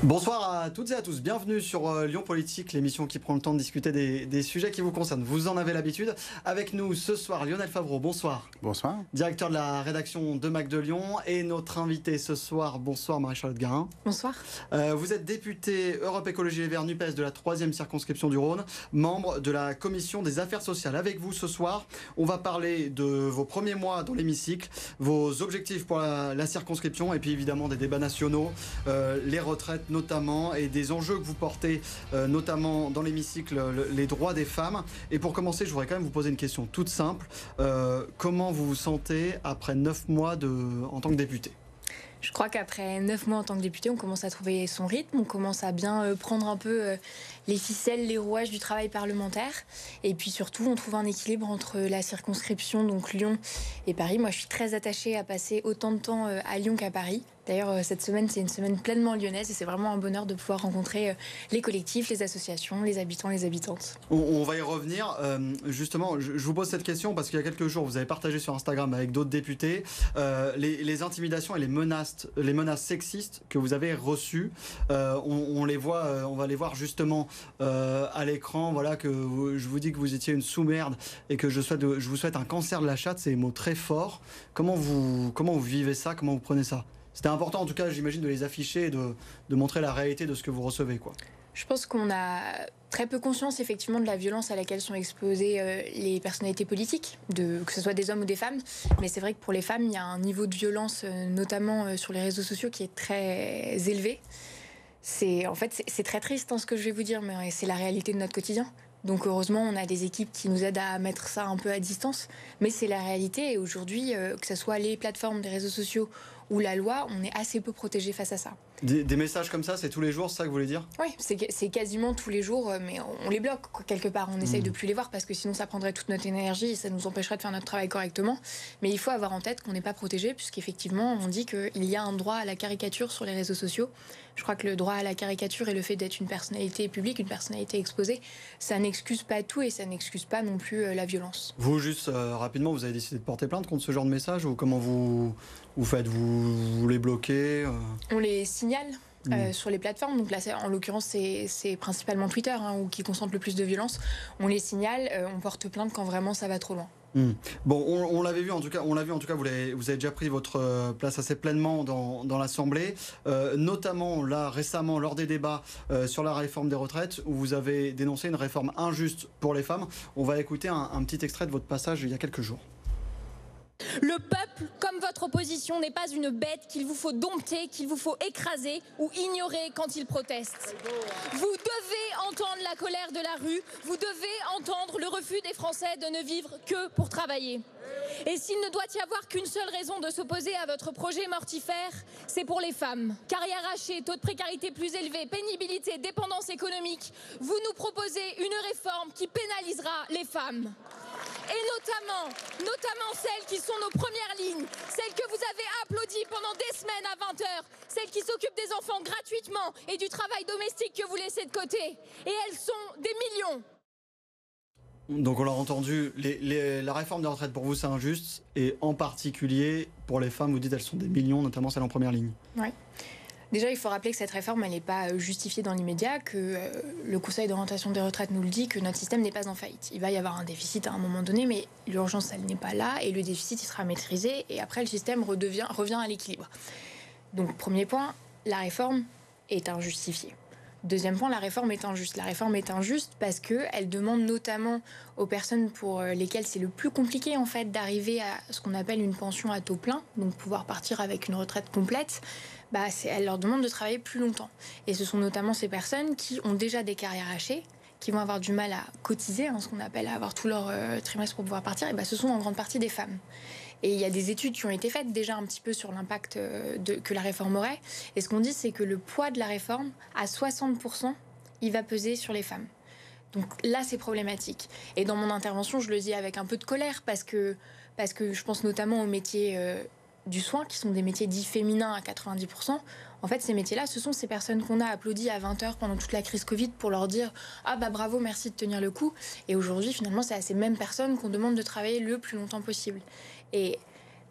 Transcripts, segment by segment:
Bonsoir à toutes et à tous, bienvenue sur Lyon Politique, l'émission qui prend le temps de discuter des sujets qui vous concernent. Vous en avez l'habitude. Avec nous ce soir, Lionel Favreau, bonsoir. Bonsoir. Directeur de la rédaction de Mac de Lyon. Et notre invité ce soir, bonsoir Marie-Charlotte Garin. Bonsoir. Vous êtes député Europe Écologie Les Verts NUPES de la 3e circonscription du Rhône, membre de la commission des affaires sociales. Avec vous ce soir, on va parler de vos premiers mois dans l'hémicycle, vos objectifs pour la circonscription et puis évidemment des débats nationaux, les retraites notamment, et des enjeux que vous portez notamment dans l'hémicycle, les droits des femmes. Et pour commencer, je voudrais quand même vous poser une question toute simple. Comment vous vous sentez après 9 mois en tant que député ? Je crois qu'après 9 mois en tant que député, on commence à trouver son rythme, on commence à bien prendre un peu les ficelles, les rouages du travail parlementaire. Et puis surtout, on trouve un équilibre entre la circonscription, donc Lyon et Paris. Moi, je suis très attachée à passer autant de temps à Lyon qu'à Paris. D'ailleurs, cette semaine, c'est une semaine pleinement lyonnaise et c'est vraiment un bonheur de pouvoir rencontrer les collectifs, les associations, les habitants, les habitantes. On va y revenir. Justement, je vous pose cette question parce qu'il y a quelques jours, vous avez partagé sur Instagram avec d'autres députés les intimidations et les menaces sexistes que vous avez reçues. On va les voir justement à l'écran. Voilà, je vous dis que vous étiez une sous-merde et que je vous souhaite un cancer de la chatte. C'est des mots très forts. Comment vous vivez ça ? Comment vous prenez ça ? C'était important en tout cas, j'imagine, de les afficher et de montrer la réalité de ce que vous recevez, quoi. Je pense qu'on a très peu conscience effectivement de la violence à laquelle sont exposées les personnalités politiques, que ce soit des hommes ou des femmes. Mais c'est vrai que pour les femmes, il y a un niveau de violence, notamment sur les réseaux sociaux, qui est très élevé. C'est très triste ce que je vais vous dire, mais c'est la réalité de notre quotidien. Donc heureusement, on a des équipes qui nous aident à mettre ça un peu à distance. Mais c'est la réalité. Et aujourd'hui, que ce soit les plateformes des réseaux sociaux ou la loi, on est assez peu protégé face à ça. Des messages comme ça, c'est tous les jours, c'est ça que vous voulez dire ? Oui, c'est quasiment tous les jours, mais on les bloque quelque part. On essaye de plus les voir parce que sinon ça prendrait toute notre énergie et ça nous empêcherait de faire notre travail correctement. Mais il faut avoir en tête qu'on n'est pas protégé puisqu'effectivement, on dit qu'il y a un droit à la caricature sur les réseaux sociaux. Je crois que le droit à la caricature et le fait d'être une personnalité publique, une personnalité exposée, ça n'excuse pas tout et ça n'excuse pas non plus la violence. Vous, juste rapidement, vous avez décidé de porter plainte contre ce genre de message ou comment vous faites ? Vous les bloquez On les signale sur les plateformes. Donc là, en l'occurrence, c'est principalement Twitter où qui concentre le plus de violence. On les signale, on porte plainte quand vraiment ça va trop loin. Bon, on l'avait vu en tout cas, vous avez déjà pris votre place assez pleinement dans l'Assemblée, notamment là récemment lors des débats sur la réforme des retraites où vous avez dénoncé une réforme injuste pour les femmes. On va écouter un petit extrait de votre passage il y a quelques jours. Le peuple, comme votre opposition, n'est pas une bête qu'il vous faut dompter, qu'il vous faut écraser ou ignorer quand il proteste. Vous devez entendre la colère de la rue, vous devez entendre le refus des Français de ne vivre que pour travailler. Et s'il ne doit y avoir qu'une seule raison de s'opposer à votre projet mortifère, c'est pour les femmes. Carrière hachée, taux de précarité plus élevé, pénibilité, dépendance économique, vous nous proposez une réforme qui pénalisera les femmes. Et notamment celles qui sont nos premières lignes, celles que vous avez applaudies pendant des semaines à 20h, celles qui s'occupent des enfants gratuitement et du travail domestique que vous laissez de côté. Et elles sont des millions. Donc on l'a entendu, la réforme des retraites pour vous c'est injuste, et en particulier pour les femmes, vous dites elles sont des millions, notamment celles en première ligne. Ouais. Déjà, il faut rappeler que cette réforme, elle n'est pas justifiée dans l'immédiat, que le Conseil d'orientation des retraites nous le dit, que notre système n'est pas en faillite. Il va y avoir un déficit à un moment donné, mais l'urgence, elle n'est pas là, et le déficit, il sera maîtrisé, et après, le système revient à l'équilibre. Donc, premier point, la réforme est injustifiée. Deuxième point, la réforme est injuste. La réforme est injuste parce qu'elle demande notamment aux personnes pour lesquelles c'est le plus compliqué en fait d'arriver à ce qu'on appelle une pension à taux plein, donc pouvoir partir avec une retraite complète. Elle leur demande de travailler plus longtemps. Et ce sont notamment ces personnes qui ont déjà des carrières hachées, qui vont avoir du mal à cotiser, ce qu'on appelle à avoir tout leur trimestre pour pouvoir partir, et ce sont en grande partie des femmes. Et il y a des études qui ont été faites déjà un petit peu sur l'impact que la réforme aurait. Et ce qu'on dit, c'est que le poids de la réforme, à 60%, il va peser sur les femmes. Donc là, c'est problématique. Et dans mon intervention, je le dis avec un peu de colère, parce que je pense notamment aux métiers du soin, qui sont des métiers dits féminins à 90%. En fait, ces métiers-là, ce sont ces personnes qu'on a applaudies à 20h pendant toute la crise Covid pour leur dire « Ah bravo, merci de tenir le coup ». Et aujourd'hui, finalement, c'est à ces mêmes personnes qu'on demande de travailler le plus longtemps possible. Et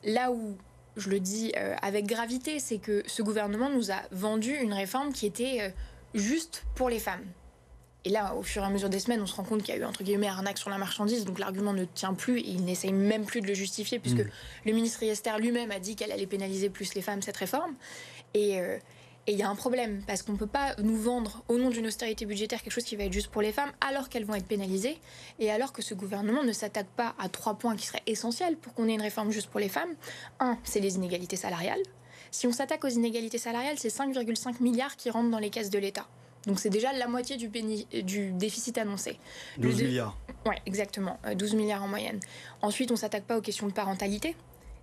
là où je le dis avec gravité, c'est que ce gouvernement nous a vendu une réforme qui était juste pour les femmes. Et là, au fur et à mesure des semaines, on se rend compte qu'il y a eu, entre guillemets, arnaque sur la marchandise, donc l'argument ne tient plus, et il n'essaye même plus de le justifier, puisque le ministre Riester lui-même a dit qu'elle allait pénaliser plus les femmes, cette réforme. Et il y a un problème, parce qu'on ne peut pas nous vendre, au nom d'une austérité budgétaire, quelque chose qui va être juste pour les femmes, alors qu'elles vont être pénalisées, et alors que ce gouvernement ne s'attaque pas à 3 points qui seraient essentiels pour qu'on ait une réforme juste pour les femmes. 1, c'est les inégalités salariales. Si on s'attaque aux inégalités salariales, c'est 5,5 milliards qui rentrent dans les caisses de l'État. Donc c'est déjà la moitié du déficit annoncé. 12 milliards. Oui, exactement, 12 milliards en moyenne. Ensuite, on ne s'attaque pas aux questions de parentalité.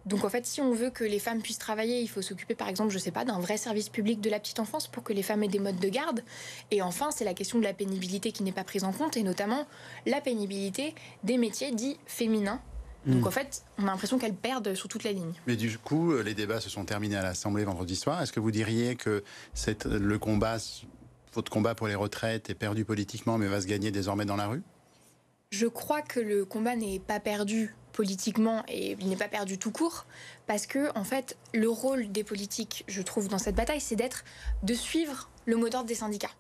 Donc en fait, si on veut que les femmes puissent travailler, il faut s'occuper par exemple, je sais pas, d'un vrai service public de la petite enfance pour que les femmes aient des modes de garde. Et enfin, c'est la question de la pénibilité qui n'est pas prise en compte, et notamment la pénibilité des métiers dits féminins. Donc en fait, on a l'impression qu'elles perdent sur toute la ligne. Mais du coup, les débats se sont terminés à l'Assemblée vendredi soir. Est-ce que vous diriez que votre combat pour les retraites est perdu politiquement, mais va se gagner désormais dans la rue? Je crois que le combat n'est pas perdu politiquement, et il n'est pas perdu tout court, parce que en fait, le rôle des politiques, je trouve, dans cette bataille, c'est de suivre le mot d'ordre des syndicats.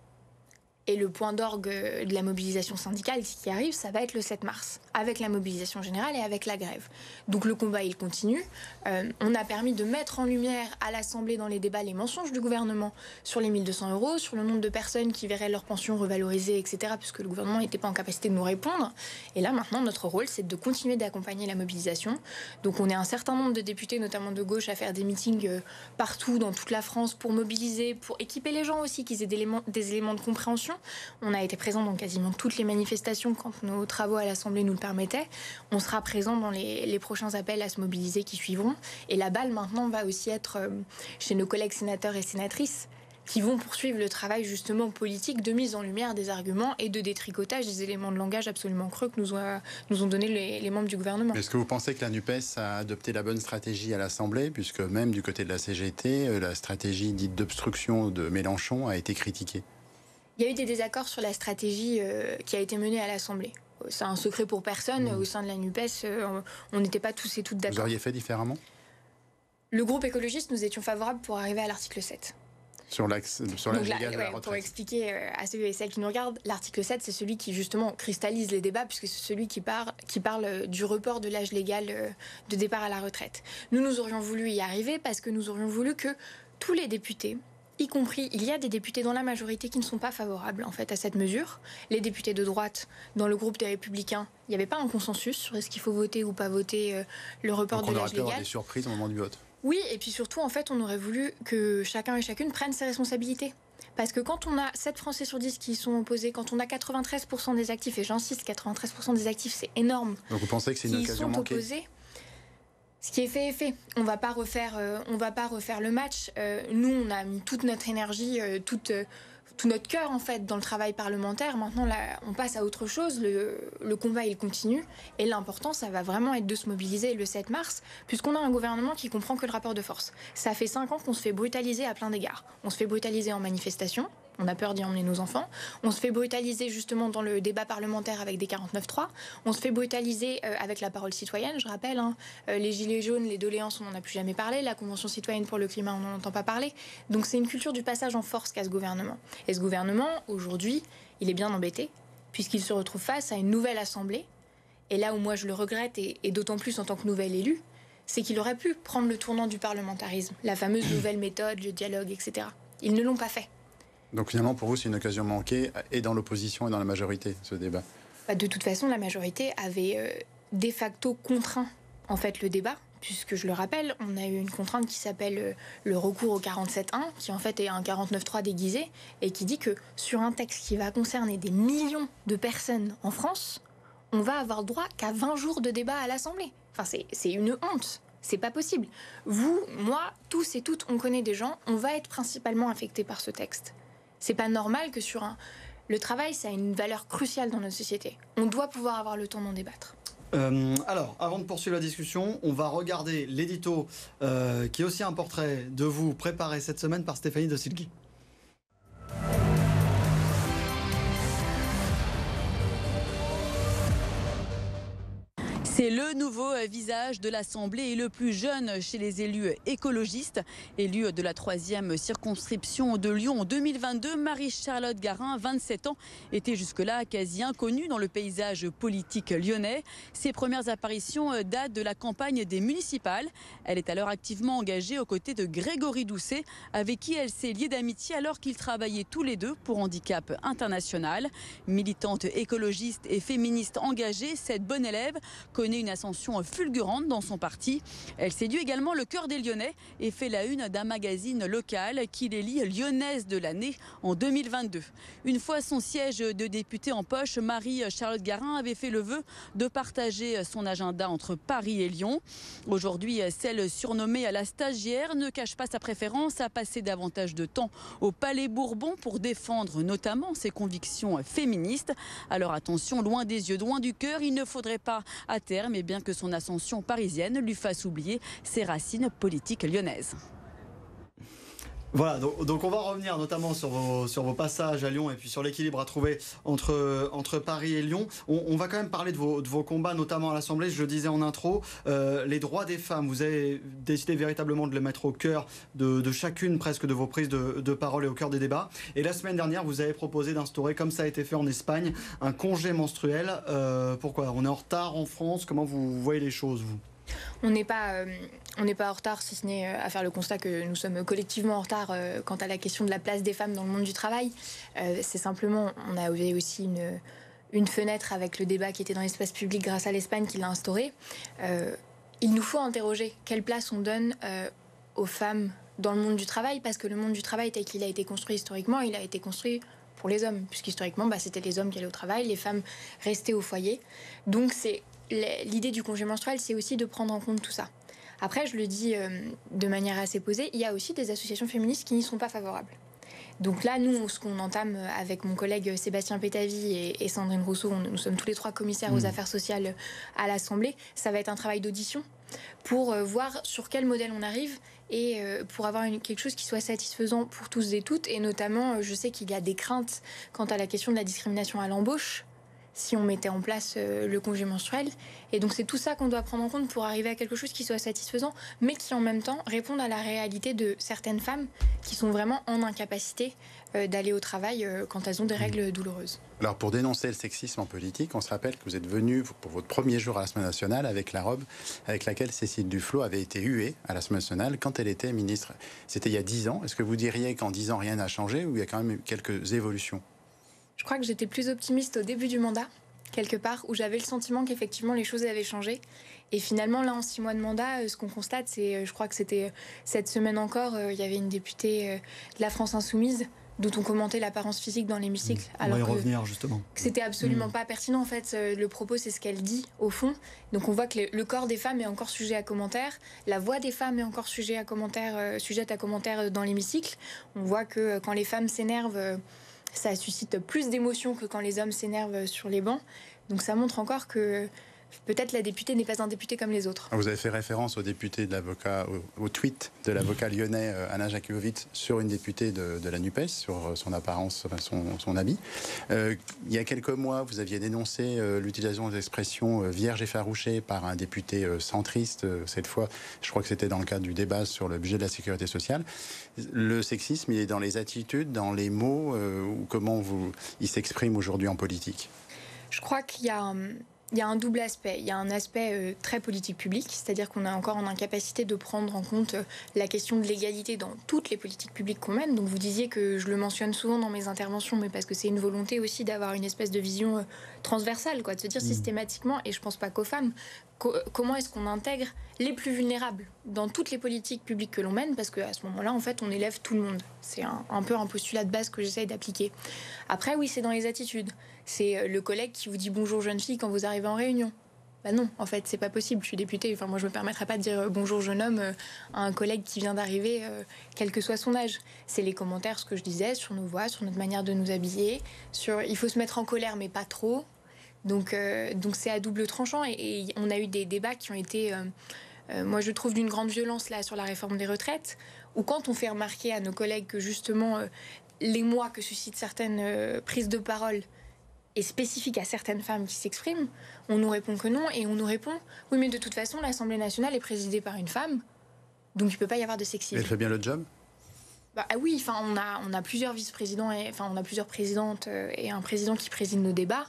Et le point d'orgue de la mobilisation syndicale qui arrive, ça va être le 7 mars, avec la mobilisation générale et avec la grève. Donc le combat, il continue. On a permis de mettre en lumière à l'Assemblée, dans les débats, les mensonges du gouvernement sur les 1 200 €, sur le nombre de personnes qui verraient leur pension revalorisée, etc., puisque le gouvernement n'était pas en capacité de nous répondre. Et là, maintenant, notre rôle, c'est de continuer d'accompagner la mobilisation. Donc on est un certain nombre de députés, notamment de gauche, à faire des meetings partout, dans toute la France, pour mobiliser, pour équiper les gens aussi, qu'ils aient des éléments de compréhension. On a été présent dans quasiment toutes les manifestations quand nos travaux à l'Assemblée nous le permettaient. On sera présent dans les prochains appels à se mobiliser qui suivront. Et la balle maintenant va aussi être chez nos collègues sénateurs et sénatrices qui vont poursuivre le travail justement politique de mise en lumière des arguments et de détricotage des éléments de langage absolument creux que nous ont donné les membres du gouvernement. Est-ce que vous pensez que la NUPES a adopté la bonne stratégie à l'Assemblée, puisque même du côté de la CGT, la stratégie dite d'obstruction de Mélenchon a été critiquée? Il y a eu des désaccords sur la stratégie qui a été menée à l'Assemblée. C'est un secret pour personne. Au sein de la NUPES, on n'était pas tous et toutes d'accord. Vous auriez fait différemment? Le groupe écologiste, nous étions favorables pour arriver à l'article 7. Sur l'âge légal de la retraite. Pour expliquer à ceux et celles qui nous regardent, l'article 7, c'est celui qui justement cristallise les débats, puisque c'est celui qui parle du report de l'âge légal de départ à la retraite. Nous aurions voulu y arriver parce que nous aurions voulu que tous les députés, y compris, il y a des députés dans la majorité qui ne sont pas favorables en fait à cette mesure. Les députés de droite, dans le groupe des Républicains, il n'y avait pas un consensus sur est-ce qu'il faut voter ou pas voter le report de l'âge légal. On aurait pu avoir des surprises au moment du vote. Oui, et puis surtout, en fait, on aurait voulu que chacun et chacune prenne ses responsabilités. Parce que quand on a 7 Français sur 10 qui sont opposés, quand on a 93% des actifs, et j'insiste, 93% des actifs, c'est énorme. Donc vous pensez que c'est une occasion manquée? Opposés, ce qui est fait est fait. On va pas refaire le match. Nous, on a mis toute notre énergie, tout notre cœur en fait dans le travail parlementaire. Maintenant, là, on passe à autre chose. Le combat, il continue. Et l'important, ça va vraiment être de se mobiliser le 7 mars, puisqu'on a un gouvernement qui comprend que le rapport de force. Ça fait 5 ans qu'on se fait brutaliser à plein d'égards. On se fait brutaliser en manifestation. On a peur d'y emmener nos enfants. On se fait brutaliser justement dans le débat parlementaire avec des 49.3. On se fait brutaliser avec la parole citoyenne, je rappelle. Les gilets jaunes, les doléances, on n'en a plus jamais parlé. La Convention citoyenne pour le climat, on n'en entend pas parler. Donc c'est une culture du passage en force qu'a ce gouvernement. Et ce gouvernement, aujourd'hui, il est bien embêté, puisqu'il se retrouve face à une nouvelle assemblée. Et là où moi je le regrette, et d'autant plus en tant que nouvel élu, c'est qu'il aurait pu prendre le tournant du parlementarisme, la fameuse nouvelle méthode, le dialogue, etc. Ils ne l'ont pas fait. Donc finalement, pour vous, c'est une occasion manquée, et dans l'opposition et dans la majorité, ce débat? De toute façon, la majorité avait de facto contraint en fait le débat, puisque je le rappelle, on a eu une contrainte qui s'appelle le recours au 47.1, qui en fait est un 49.3 déguisé, et qui dit que sur un texte qui va concerner des millions de personnes en France, on va avoir droit qu'à 20 jours de débat à l'Assemblée. Enfin, c'est une honte. C'est pas possible. Vous, moi, tous et toutes, on connaît des gens, on va être principalement affectés par ce texte. C'est pas normal que le travail, ça a une valeur cruciale dans notre société. On doit pouvoir avoir le temps d'en débattre. Alors, avant de poursuivre la discussion, on va regarder l'édito qui est aussi un portrait de vous préparé cette semaine par Stéphanie de Silguy. C'est le nouveau visage de l'Assemblée et le plus jeune chez les élus écologistes. Élue de la 3e circonscription de Lyon en 2022, Marie-Charlotte Garin, 27 ans, était jusque-là quasi inconnue dans le paysage politique lyonnais. Ses premières apparitions datent de la campagne des municipales. Elle est alors activement engagée aux côtés de Grégory Doucet, avec qui elle s'est liée d'amitié alors qu'ils travaillaient tous les deux pour Handicap International. Militante écologiste et féministe engagée, cette bonne élève connaît une ascension fulgurante dans son parti. Elle séduit également le cœur des Lyonnais et fait la une d'un magazine local qui l'élit lyonnaise de l'année en 2022. Une fois son siège de députée en poche, Marie-Charlotte Garin avait fait le vœu de partager son agenda entre Paris et Lyon. Aujourd'hui, celle surnommée la stagiaire ne cache pas sa préférence à passer davantage de temps au Palais Bourbon pour défendre notamment ses convictions féministes. Alors attention, loin des yeux, loin du cœur, il ne faudrait pas à terme, et bien que son ascension parisienne lui fasse oublier ses racines politiques lyonnaises. Voilà, donc on va revenir notamment sur vos passages à Lyon et puis sur l'équilibre à trouver entre Paris et Lyon. On va quand même parler de vos combats, notamment à l'Assemblée. Je le disais en intro, les droits des femmes, vous avez décidé véritablement de les mettre au cœur de chacune presque de vos prises de parole et au cœur des débats. Et la semaine dernière, vous avez proposé d'instaurer, comme ça a été fait en Espagne, un congé menstruel. Pourquoi? On est en retard en France? Comment vous voyez les choses, vous? On n'est pas en retard, si ce n'est à faire le constat que nous sommes collectivement en retard quant à la question de la place des femmes dans le monde du travail. C'est simplement, on a aussi une fenêtre avec le débat qui était dans l'espace public grâce à l'Espagne qui l'a instauré. Il nous faut interroger quelle place on donne aux femmes dans le monde du travail, parce que le monde du travail tel qu'il a été construit historiquement, il a été construit pour les hommes, puisqu'historiquement, c'était les hommes qui allaient au travail, les femmes restaient au foyer. Donc l'idée du congé menstruel, c'est aussi de prendre en compte tout ça. Après, je le dis de manière assez posée, il y a aussi des associations féministes qui n'y sont pas favorables. Donc là, nous, ce qu'on entame avec mon collègue Sébastien Pétavy et Sandrine Rousseau, nous sommes tous les trois commissaires aux affaires sociales à l'Assemblée, ça va être un travail d'audition pour voir sur quel modèle on arrive et pour avoir quelque chose qui soit satisfaisant pour tous et toutes. Et notamment, je sais qu'il y a des craintes quant à la question de la discrimination à l'embauche, si on mettait en place le congé menstruel. Et donc c'est tout ça qu'on doit prendre en compte pour arriver à quelque chose qui soit satisfaisant, mais qui en même temps réponde à la réalité de certaines femmes qui sont vraiment en incapacité d'aller au travail quand elles ont des règles douloureuses. Alors pour dénoncer le sexisme en politique, on se rappelle que vous êtes venu pour votre premier jour à l'Assemblée nationale avec la robe avec laquelle Cécile Duflot avait été huée à l'Assemblée nationale quand elle était ministre. C'était il y a 10 ans. Est-ce que vous diriez qu'en 10 ans rien n'a changé ou il y a quand même quelques évolutions ? Je crois que j'étais plus optimiste au début du mandat, quelque part, où j'avais le sentiment qu'effectivement les choses avaient changé. Et finalement, là, en 6 mois de mandat, ce qu'on constate, c'est, je crois que c'était cette semaine encore, il y avait une députée de la France Insoumise dont on commentait l'apparence physique dans l'hémicycle. On va y revenir, justement. C'était absolument pas pertinent, en fait. Le propos, c'est ce qu'elle dit, au fond. Donc on voit que le corps des femmes est encore sujet à commentaire, la voix des femmes est encore sujette à commentaire dans l'hémicycle. On voit que quand les femmes s'énervent, ça suscite plus d'émotions que quand les hommes s'énervent sur les bancs. Donc ça montre encore que peut-être la députée n'est pas un député comme les autres. Vous avez fait référence au député de l'avocat, au tweet de l'avocat lyonnais Anna Jakubowicz sur une députée de la NUPES, sur son apparence, son habit. Il y a quelques mois, vous aviez dénoncé l'utilisation des expressions vierge effarouchée par un député centriste. Cette fois, je crois que c'était dans le cadre du débat sur le budget de la sécurité sociale. Le sexisme, il est dans les attitudes, dans les mots, ou comment il s'exprime aujourd'hui en politique ? Je crois qu'il y a un double aspect. Il y a un aspect très politique publique, c'est-à-dire qu'on est encore en incapacité de prendre en compte la question de l'égalité dans toutes les politiques publiques qu'on mène. Donc vous disiez que je le mentionne souvent dans mes interventions, mais parce que c'est une volonté aussi d'avoir une espèce de vision transversale, de se dire systématiquement, et je pense pas qu'aux femmes, comment est-ce qu'on intègre les plus vulnérables dans toutes les politiques publiques que l'on mène, parce qu'à ce moment-là, en fait, on élève tout le monde. C'est un peu un postulat de base que j'essaye d'appliquer. Après, oui, c'est dans les attitudes. C'est le collègue qui vous dit bonjour jeune fille quand vous arrivez en réunion. Non, en fait, c'est pas possible. Je suis députée. Moi, je me permettrai pas de dire bonjour jeune homme à un collègue qui vient d'arriver, quel que soit son âge. C'est les commentaires, ce que je disais, sur nos voix, sur notre manière de nous habiller, sur il faut se mettre en colère, mais pas trop. Donc c'est à double tranchant. Et on a eu des débats qui ont été, moi, je trouve, d'une grande violence là sur la réforme des retraites, où quand on fait remarquer à nos collègues que justement l'émoi que suscitent certaines prises de parole est spécifique à certaines femmes qui s'expriment, on nous répond que non, et on nous répond « Oui, mais de toute façon, l'Assemblée nationale est présidée par une femme, donc il ne peut pas y avoir de sexisme. » Elle fait bien le job ? Bah oui, enfin, on a plusieurs vice-présidents, on a plusieurs présidentes et un président qui préside nos débats.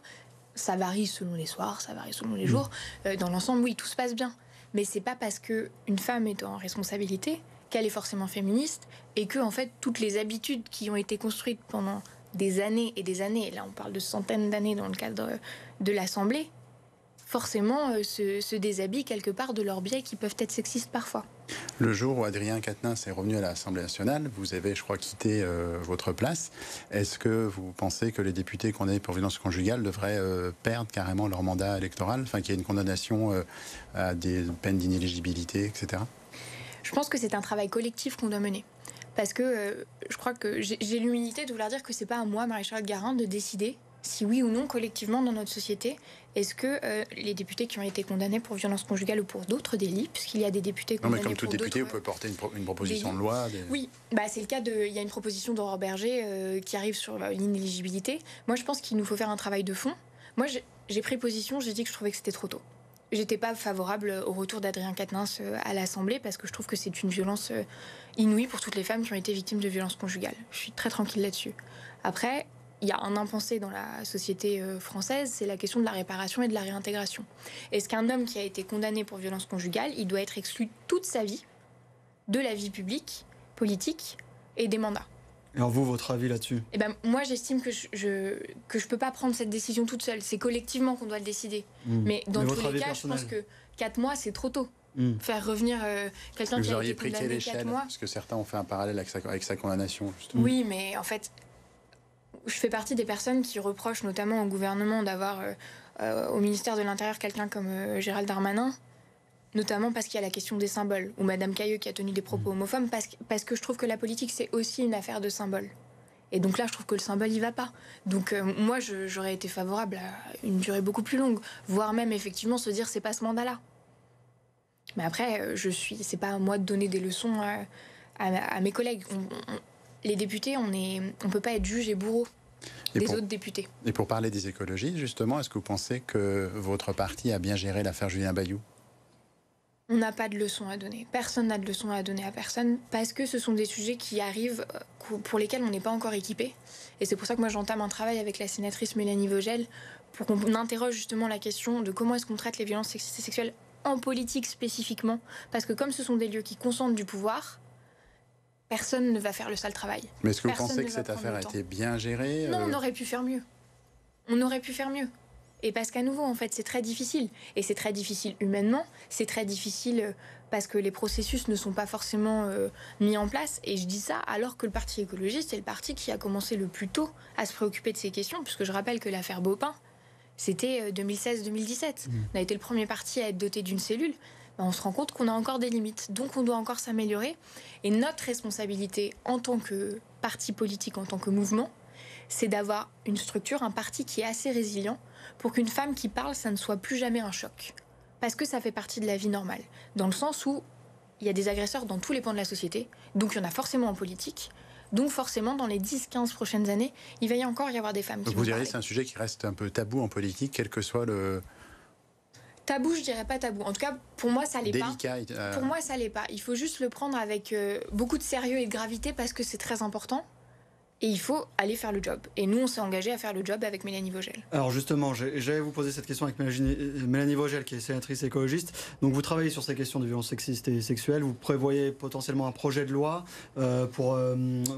Ça varie selon les soirs, ça varie selon les jours. Dans l'ensemble, oui, tout se passe bien. Mais c'est pas parce qu'une femme est en responsabilité qu'elle est forcément féministe et que, en fait, toutes les habitudes qui ont été construites pendant des années et des années, et là on parle de centaines d'années dans le cadre de l'Assemblée, forcément se déshabillent quelque part de leurs biais qui peuvent être sexistes parfois. Le jour où Adrien Quatennens est revenu à l'Assemblée nationale, vous avez, je crois, quitté votre place. Est-ce que vous pensez que les députés condamnés pour violence conjugale devraient perdre carrément leur mandat électoral, enfin qu'il y ait une condamnation à des peines d'inéligibilité, etc. Je pense que c'est un travail collectif qu'on doit mener. Parce que je crois que j'ai l'humilité de vouloir dire que c'est pas à moi, Marie-Charlotte Garin, de décider si oui ou non, collectivement, dans notre société, est-ce que les députés qui ont été condamnés pour violence conjugale ou pour d'autres délits, puisqu'il y a des députés condamnés pour d'autres... Non, mais comme tout député, vous pouvez porter une proposition de loi. Oui, c'est le cas il y a une proposition d'Aurore Berger qui arrive sur l'inéligibilité. Moi, je pense qu'il nous faut faire un travail de fond. Moi, j'ai pris position, j'ai dit que je trouvais que c'était trop tôt. J'étais pas favorable au retour d'Adrien Quatennens à l'Assemblée parce que je trouve que c'est une violence inouïe pour toutes les femmes qui ont été victimes de violences conjugales. Je suis très tranquille là-dessus. Après, il y a un impensé dans la société française, c'est la question de la réparation et de la réintégration. Est-ce qu'un homme qui a été condamné pour violence conjugale, il doit être exclu toute sa vie de la vie publique, politique et des mandats? Et alors vous, votre avis là-dessus? Moi, j'estime que je peux pas prendre cette décision toute seule. C'est collectivement qu'on doit le décider. Mais dans tous les cas, personnel. Je pense que 4 mois, c'est trop tôt. Faire revenir quelqu'un qui a été condamné 4 mois... Parce que certains ont fait un parallèle avec sa condamnation, justement. Oui, mais en fait... Je fais partie des personnes qui reprochent notamment au gouvernement d'avoir au ministère de l'Intérieur quelqu'un comme Gérald Darmanin, notamment parce qu'il y a la question des symboles, ou Madame Cailleux qui a tenu des propos homophobes, parce que je trouve que la politique, c'est aussi une affaire de symboles. Et donc là, je trouve que le symbole, il va pas. Donc moi, j'aurais été favorable à une durée beaucoup plus longue, voire même effectivement se dire, c'est pas ce mandat-là. Mais après, c'est pas à moi de donner des leçons à mes collègues. Les députés, on peut pas être juge et bourreau des autres députés. Et pour parler des écologistes, justement, est-ce que vous pensez que votre parti a bien géré l'affaire Julien Bayou? On n'a pas de leçons à donner. Personne n'a de leçons à donner à personne parce que ce sont des sujets qui arrivent pour lesquels on n'est pas encore équipé. Et c'est pour ça que moi j'entame un travail avec la sénatrice Mélanie Vogel pour qu'on interroge justement la question de comment est-ce qu'on traite les violences sexistes et sexuelles en politique spécifiquement. Parce que comme ce sont des lieux qui concentrent du pouvoir, personne ne va faire le sale travail. Mais est-ce que vous pensez que cette affaire a été bien gérée? Non, on aurait pu faire mieux. On aurait pu faire mieux. Et parce qu'à nouveau, en fait, c'est très difficile. Et c'est très difficile humainement, c'est très difficile parce que les processus ne sont pas forcément mis en place. Et je dis ça alors que le Parti écologiste est le parti qui a commencé le plus tôt à se préoccuper de ces questions, puisque je rappelle que l'affaire Baupin, c'était 2016-2017. On a été le premier parti à être doté d'une cellule. On se rend compte qu'on a encore des limites. Donc on doit encore s'améliorer. Et notre responsabilité en tant que parti politique, en tant que mouvement, c'est d'avoir une structure, un parti qui est assez résilient pour qu'une femme qui parle, ça ne soit plus jamais un choc. Parce que ça fait partie de la vie normale. Dans le sens où il y a des agresseurs dans tous les pans de la société. Donc il y en a forcément en politique. Donc forcément, dans les 10-15 prochaines années, il va encore y avoir des femmes qui vont parler. Vous diriez que c'est un sujet qui reste un peu tabou en politique, quel que soit le... Tabou, je dirais pas tabou. En tout cas, pour moi, ça l'est pas. Pour moi, ça l'est pas. Il faut juste le prendre avec beaucoup de sérieux et de gravité parce que c'est très important. Et il faut aller faire le job. Et nous, on s'est engagé à faire le job avec Mélanie Vogel. Alors justement, j'allais vous poser cette question avec Mélanie Vogel, qui est sénatrice écologiste. Donc vous travaillez sur ces questions de violences sexistes et sexuelles. Vous prévoyez potentiellement un projet de loi pour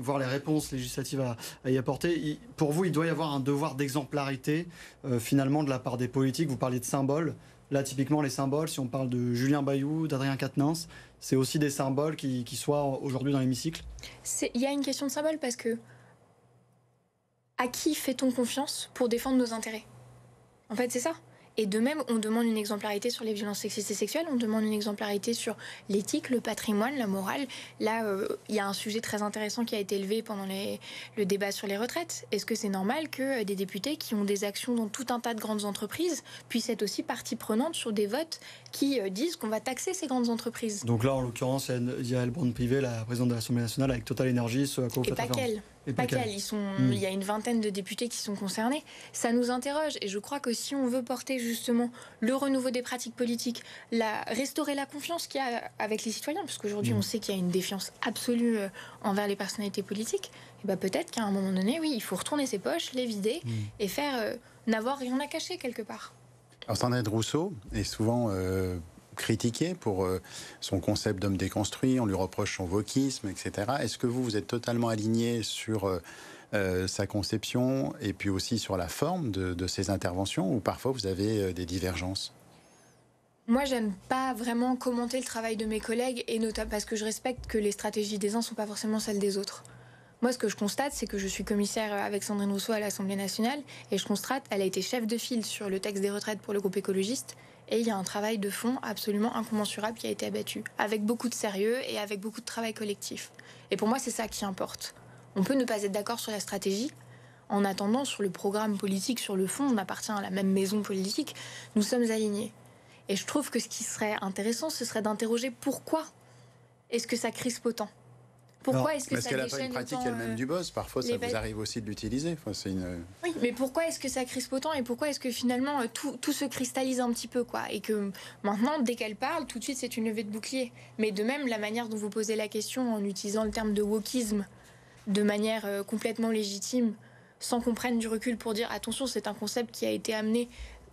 voir les réponses législatives à y apporter. Pour vous, il doit y avoir un devoir d'exemplarité finalement de la part des politiques. Vous parliez de symboles. Là, typiquement, les symboles, si on parle de Julien Bayou, d'Adrien Quatennens, c'est aussi des symboles qui soient aujourd'hui dans l'hémicycle? Il y a une question de symbole parce que à qui fait-on confiance pour défendre nos intérêts? En fait, c'est ça. Et de même, on demande une exemplarité sur les violences sexistes et sexuelles, on demande une exemplarité sur l'éthique, le patrimoine, la morale. Là, il y a un sujet très intéressant qui a été élevé pendant le débat sur les retraites. Est-ce que c'est normal que des députés qui ont des actions dans tout un tas de grandes entreprises puissent être aussi partie prenante sur des votes qui disent qu'on va taxer ces grandes entreprises? Donc là, en l'occurrence, il y a Yael Braun-Pivet, la présidente de l'Assemblée nationale, avec Total Energy, ce à quoi vous faites référence. Pas quels. Il y a une vingtaine de députés qui sont concernés. Ça nous interroge. Et je crois que si on veut porter justement le renouveau des pratiques politiques, restaurer la confiance qu'il y a avec les citoyens, parce qu'aujourd'hui on sait qu'il y a une défiance absolue envers les personnalités politiques, et peut-être qu'à un moment donné, oui, il faut retourner ses poches, les vider et faire n'avoir rien à cacher quelque part. Alors Sandrine Rousseau est souvent critiqué pour son concept d'homme déconstruit, on lui reproche son wokisme, etc. Est-ce que vous êtes totalement aligné sur sa conception et puis aussi sur la forme de ses interventions, ou parfois vous avez des divergences? Moi, j'aime pas vraiment commenter le travail de mes collègues, et notamment parce que je respecte que les stratégies des uns ne sont pas forcément celles des autres. Moi, ce que je constate, c'est que je suis commissaire avec Sandrine Rousseau à l'Assemblée nationale, et je constate qu'elle a été chef de file sur le texte des retraites pour le groupe écologiste, et il y a un travail de fond absolument incommensurable qui a été abattu, avec beaucoup de sérieux et avec beaucoup de travail collectif. Et pour moi, c'est ça qui importe. On peut ne pas être d'accord sur la stratégie. En attendant, sur le programme politique, sur le fond, on appartient à la même maison politique, nous sommes alignés. Et je trouve que ce qui serait intéressant, ce serait d'interroger pourquoi est-ce que ça crispe autant. Pourquoi est-ce que parce ça qu'elle n'a déchaîne pas une pratique autant, elle-même du buzz. Parfois, ça vous arrive aussi de l'utiliser. Enfin, Oui, mais pourquoi est-ce que ça crispe autant, et pourquoi est-ce que finalement tout se cristallise un petit peu, quoi, et que maintenant, dès qu'elle parle, tout de suite, c'est une levée de bouclier. Mais de même, la manière dont vous posez la question en utilisant le terme de wokisme de manière complètement légitime, sans qu'on prenne du recul pour dire attention, c'est un concept qui a été amené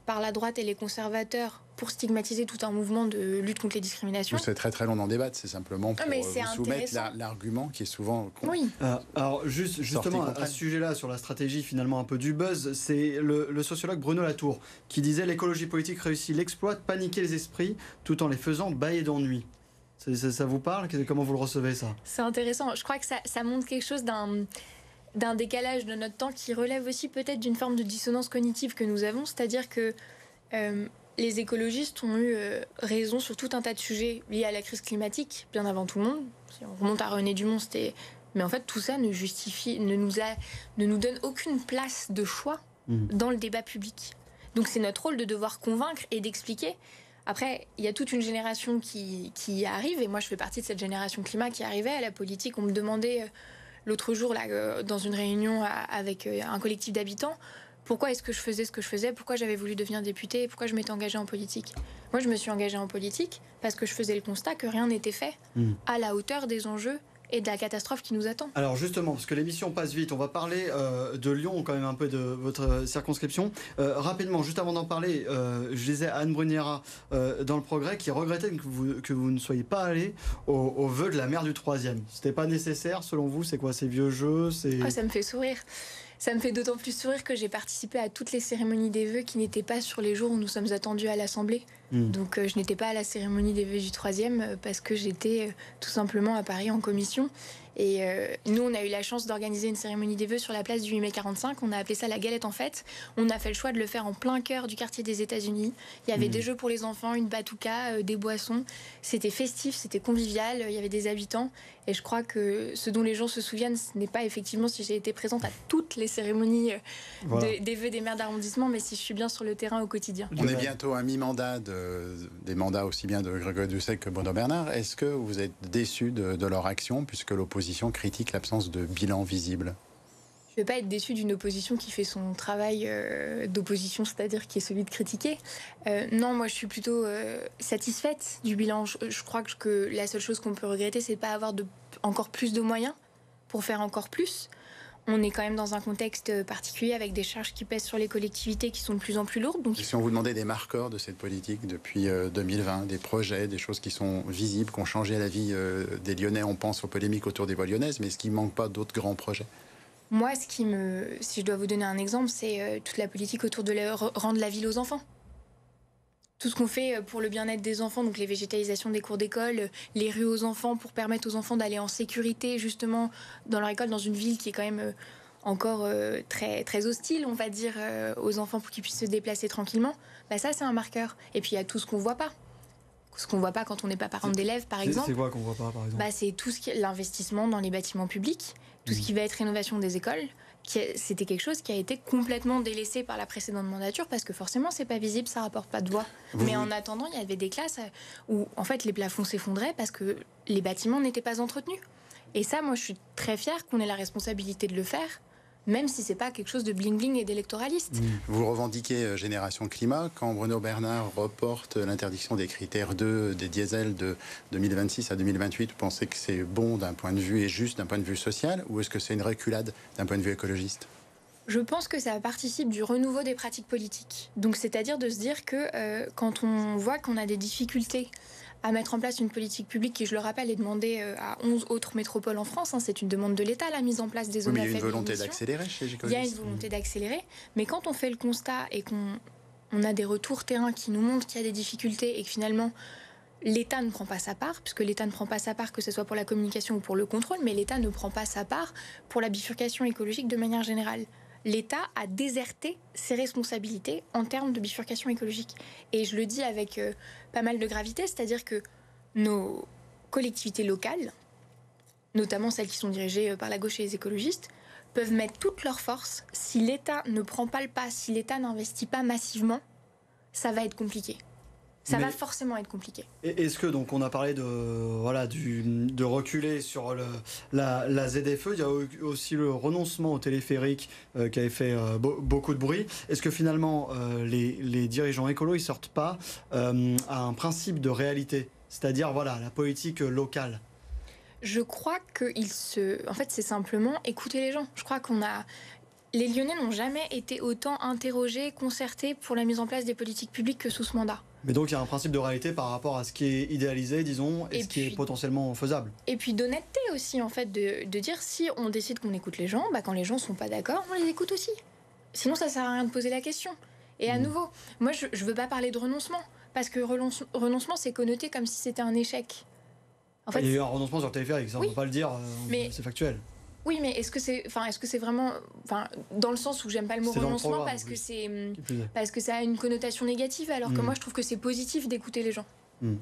par la droite et les conservateurs pour stigmatiser tout un mouvement de lutte contre les discriminations. C'est très très long d'en débattre, c'est simplement pour vous soumettre l'argument qui est souvent... Oui. Alors justement, à ce sujet-là, sur la stratégie finalement un peu du buzz, c'est le sociologue Bruno Latour qui disait « L'écologie politique réussit l'exploit de paniquer les esprits tout en les faisant bâiller d'ennui ». Ça vous parle? Comment vous le recevez, ça? C'est intéressant. Je crois que ça montre quelque chose d'un décalage de notre temps qui relève aussi peut-être d'une forme de dissonance cognitive que nous avons, c'est-à-dire que les écologistes ont eu raison sur tout un tas de sujets liés à la crise climatique, bien avant tout le monde. Si on remonte à René Dumont, c'était... Mais en fait, tout ça ne nous donne aucune place de choix dans le débat public. Donc c'est notre rôle de devoir convaincre et d'expliquer. Après, il y a toute une génération qui arrive, et moi je fais partie de cette génération climat qui arrivait à la politique. On me demandait l'autre jour, là, dans une réunion avec un collectif d'habitants, pourquoi est-ce que je faisais ce que je faisais, pourquoi j'avais voulu devenir députée, et pourquoi je m'étais engagée en politique. Moi, je me suis engagée en politique parce que je faisais le constat que rien n'était fait à la hauteur des enjeux et de la catastrophe qui nous attend. Alors justement, parce que l'émission passe vite, on va parler de Lyon, quand même un peu de votre circonscription. Rapidement, juste avant d'en parler, je disais à Anne Bruniera dans Le Progrès qui regrettait que vous ne soyez pas allé au vœu de la maire du 3e. C'était pas nécessaire selon vous? C'est quoi, ces vieux jeux? Ça me fait sourire. Ça me fait d'autant plus sourire que j'ai participé à toutes les cérémonies des vœux qui n'étaient pas sur les jours où nous sommes attendus à l'Assemblée. Donc je n'étais pas à la cérémonie des vœux du 3e parce que j'étais tout simplement à Paris en commission. Et nous, on a eu la chance d'organiser une cérémonie des vœux sur la place du 8 mai 45. On a appelé ça la galette en fête. On a fait le choix de le faire en plein cœur du quartier des États-Unis. Il y avait des jeux pour les enfants, une batouka, des boissons. C'était festif, c'était convivial. Il y avait des habitants. Et je crois que ce dont les gens se souviennent, ce n'est pas effectivement si j'ai été présente à toutes les cérémonies des vœux des maires d'arrondissement, mais si je suis bien sur le terrain au quotidien. On est bientôt à mi-mandat des mandats aussi bien de Grégory Doucet que Bruno Bernard. Est-ce que vous êtes déçu de leur action, puisque l'opposition critique l'absence de bilan visible? Je ne vais pas être déçue d'une opposition qui fait son travail d'opposition, c'est-à-dire qui est celui de critiquer. Non, moi je suis plutôt satisfaite du bilan. Je crois que la seule chose qu'on peut regretter, c'est de ne pas avoir encore plus de moyens pour faire encore plus. On est quand même dans un contexte particulier avec des charges qui pèsent sur les collectivités qui sont de plus en plus lourdes. Donc... Et si on vous demandait des marqueurs de cette politique depuis 2020, des projets, des choses qui sont visibles, qui ont changé la vie des Lyonnais, on pense aux polémiques autour des voies lyonnaises, mais est-ce qu'il ne manque pas d'autres grands projets? Moi, si je dois vous donner un exemple, c'est toute la politique autour de rendre la ville aux enfants. Tout ce qu'on fait pour le bien-être des enfants, donc les végétalisations des cours d'école, les rues aux enfants pour permettre aux enfants d'aller en sécurité justement dans leur école, dans une ville qui est quand même encore très, très hostile, on va dire, aux enfants pour qu'ils puissent se déplacer tranquillement. Ça, c'est un marqueur. Et puis il y a tout ce qu'on ne voit pas. Ce qu'on ne voit pas quand on n'est pas parent d'élèves, par exemple. C'est quoi qu'on ne voit pas, par exemple? C'est tout ce qui est l'investissement dans les bâtiments publics, tout ce qui va être rénovation des écoles. C'était quelque chose qui a été complètement délaissé par la précédente mandature parce que forcément c'est pas visible, ça rapporte pas de voix. Mais en attendant, il y avait des classes où en fait les plafonds s'effondraient parce que les bâtiments n'étaient pas entretenus. Et ça, moi, je suis très fière qu'on ait la responsabilité de le faire, même si c'est pas quelque chose de bling-bling et d'électoraliste. Vous revendiquez Génération Climat. Quand Bruno Bernard reporte l'interdiction des critères 2 des diesels de 2026 à 2028, vous pensez que c'est bon d'un point de vue et juste d'un point de vue social, ou est-ce que c'est une reculade d'un point de vue écologiste? Je pense que ça participe du renouveau des pratiques politiques. Donc, c'est-à-dire de se dire que quand on voit qu'on a des difficultés à mettre en place une politique publique qui, je le rappelle, est demandée à 11 autres métropoles en France. C'est une demande de l'État, la mise en place des zones à faible émission. Il y a une volonté d'accélérer chez les écologistes. Il y a une volonté d'accélérer, mais quand on fait le constat et qu'on a des retours terrain qui nous montrent qu'il y a des difficultés et que finalement l'État ne prend pas sa part, puisque l'État ne prend pas sa part que ce soit pour la communication ou pour le contrôle, mais l'État ne prend pas sa part pour la bifurcation écologique de manière générale. L'État a déserté ses responsabilités en termes de bifurcation écologique. Et je le dis avec pas mal de gravité, c'est-à-dire que nos collectivités locales, notamment celles qui sont dirigées par la gauche et les écologistes, peuvent mettre toutes leurs forces. Si l'État ne prend pas le pas, si l'État n'investit pas massivement, ça va être compliqué. Ça va forcément être compliqué. Est-ce que, donc, on a parlé de reculer sur la ZFE, il y a aussi le renoncement au téléphérique qui avait fait beaucoup de bruit. Est-ce que finalement, les dirigeants écolos, ils sortent pas à un principe de réalité, c'est-à-dire la politique locale? Je crois en fait, c'est simplement écouter les gens. Je crois les Lyonnais n'ont jamais été autant interrogés, concertés pour la mise en place des politiques publiques que sous ce mandat. Mais donc il y a un principe de réalité par rapport à ce qui est idéalisé, disons, et ce qui est potentiellement faisable. Et puis d'honnêteté aussi, en fait, de dire si on décide qu'on écoute les gens, quand les gens sont pas d'accord, on les écoute aussi. Sinon, ça sert à rien de poser la question. Et à nouveau, moi, je veux pas parler de renoncement, parce que renoncement, c'est connoté comme si c'était un échec. En fait, il y a eu un renoncement sur le téléphérique, ça, on ne peut pas le dire, c'est factuel. Oui, mais est-ce que c'est vraiment, dans le sens où j'aime pas le mot renoncement parce que ça a une connotation négative, alors que moi je trouve que c'est positif d'écouter les gens.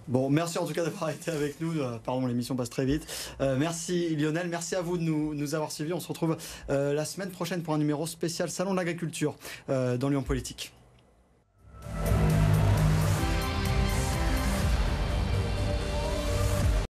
Bon, merci en tout cas d'avoir été avec nous. Pardon, l'émission passe très vite. Merci Lionel, merci à vous de nous avoir suivis. On se retrouve la semaine prochaine pour un numéro spécial Salon de l'agriculture dans Lyon Politique.